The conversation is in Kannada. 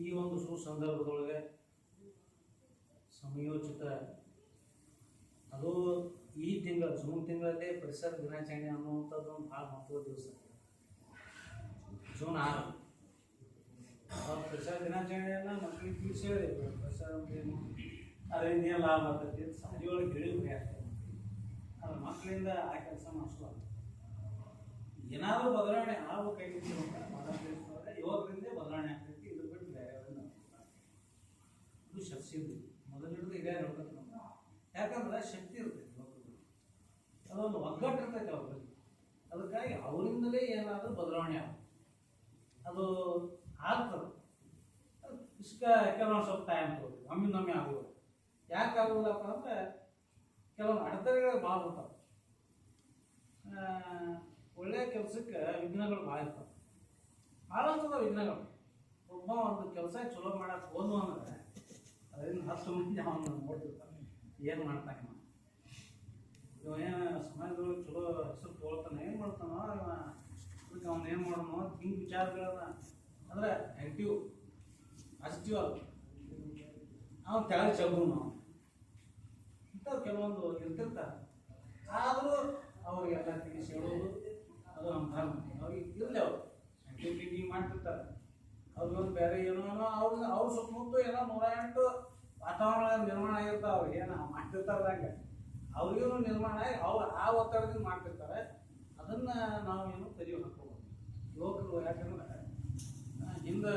ಈ ಒಂದು ಸುಸಂದರ್ಭದೊಳಗೆ ಸಮಯೋಚಿತ ಅದು ಈ ತಿಂಗಳ ಜೂನ್ ತಿಂಗಳಲ್ಲೇ ಪರಿಸರ ದಿನಾಚರಣೆ ಅನ್ನುವಂಥದ್ದು ಒಂದು ಭಾಳ ಮಹತ್ವದ ದಿವಸ. ಜೂನ್ 6 ಪರಿಸರ ದಿನಾಚರಣೆಯನ್ನು ಮಕ್ಕಳಿಗೆ ತಿಳಿಸಿ ಹೇಳಿ ಪರಿಸರ ಅದರಿಂದ ಏನು ಲಾಭ ಆಗ್ತೈತಿ ಸಾಲಿ ಒಳಗೆ ಹೇಳಿ ಭಯ ಆಗ್ತದೆ. ಅದು ಮಕ್ಕಳಿಂದ ಆ ಕೆಲಸ ಮಾಡಿಸುವ ಏನಾದರೂ ಬದಲಾವಣೆ ಆಗ್ಬೇಕಾಗಿತ್ತು ಅಂತ ಮಾತಾಡ್ತಿರ್ತಾರೆ. ಯುವಕರಿಂದ ಬದಲಾವಣೆ ಆಗ್ತೈತಿ. ಇದು ಬಿಟ್ಟು ಬೇರೆ ಇದು ಶಕ್ತಿದ್ದು ಮೊದಲು ಹಿಡಿದು ಇದೇ ನೋಡ್ಬೇಕು ನಾವು. ಯಾಕಂದ್ರೆ ಶಕ್ತಿ ಇರ್ತೈತಿ ಯುವಕರು, ಅದೊಂದು ಒಗ್ಗಟ್ಟು ಇರ್ತೈತೆ ಅವ್ರಿಗೆ. ಅದಕ್ಕಾಗಿ ಅವರಿಂದಲೇ ಏನಾದರೂ ಬದಲಾವಣೆ ಅದು ಆಗ್ತದೆ. ಕೆಲವೊಂದು ಸ್ವಲ್ಪ ಟೈಮ್ ತಗೋತೀವಿ, ಒಮ್ಮೆ ಆಗೋದು. ಯಾಕೆ ಆಗೋದಿಲ್ಲಪ್ಪ ಅಂದ್ರೆ ಕೆಲವೊಂದು ಅಡೆತಡೆಗಳು ಭಾಳ ಬರ್ತಾವೆ. ಒಳ್ಳೆಯ ಕೆಲಸಕ್ಕೆ ವಿಘ್ನಗಳು ಭಾಳ ಇರ್ತಾವೆ, ಭಾಳ ಅಂತದ ವಿಘ್ನಗಳು. ಒಬ್ಬ ಒಂದು ಕೆಲಸ ಚಲೋ ಮಾಡಕ್ಕೆ ಹೋದ್ನು ಅಂದ್ರೆ ಅದರಿಂದ 10 ಮಂದಿ ಅವನು ನೋಡ್ತಿರ್ತಾನೆ, ಏನು ಮಾಡ್ತಾನೆ ಇವ, ಏನು ಸಮಾಜದೊಳಗೆ ಚಲೋ ಹೆಸರು ತೊಗೊಳ್ತಾನೆ, ಏನು ಮಾಡ್ತಾನೋ ಇವ, ಅದಕ್ಕೆ ಅವ್ನು ಏನು ಮಾಡೋಣ ಹಿಂಗೆ ವಿಚಾರಗಳನ್ನ ಅಂದರೆ ನೆಗೆಟಿವ್ ಪಾಸಿಟಿವ್ ಅಲ್ಲ, ಅವನು ತೆಳಗೆ ಚಲ್ರು ನಾವು ಇಂಥವು ಕೆಲವೊಂದು ಇರ್ತಿರ್ತಾರೆ. ಆದರೂ ಅವ್ರಿಗೆಲ್ಲ ತಿಳಿಸಿ ಹೇಳೋದು ಅದು ನಮ್ಮ ಧರ್ಮ. ಅವ್ರಿಗೆ ಇರಲಿ, ಅವರು ಆ್ಯಕ್ಟಿವಿಟಿ ಮಾಡ್ತಿರ್ತಾರೆ. ಅವ್ರಿಗೊಂದು ಬೇರೆ ಏನೋ ಅವ್ರ ಸುತ್ತಮುತ್ತ ಏನೋ 108 ವಾತಾವರಣ ನಿರ್ಮಾಣ ಆಗಿರ್ತಾವೆ. ಅವ್ರು ಏನು ಮಾಡ್ತಿರ್ತಾರಂಗೆ ಅವ್ರಿಗೂ ನಿರ್ಮಾಣ ಆಗಿ ಅವ್ರು ಆ ಒತ್ತಡದಿಂದ ಮಾಡ್ತಿರ್ತಾರೆ. ಅದನ್ನು ನಾವು ಏನು ತೆರೆಯೋ ಹಾಕೋಬೋದು ಯುವಕರು. ಯಾಕಂದ್ರೆ ಹಿಂದೆ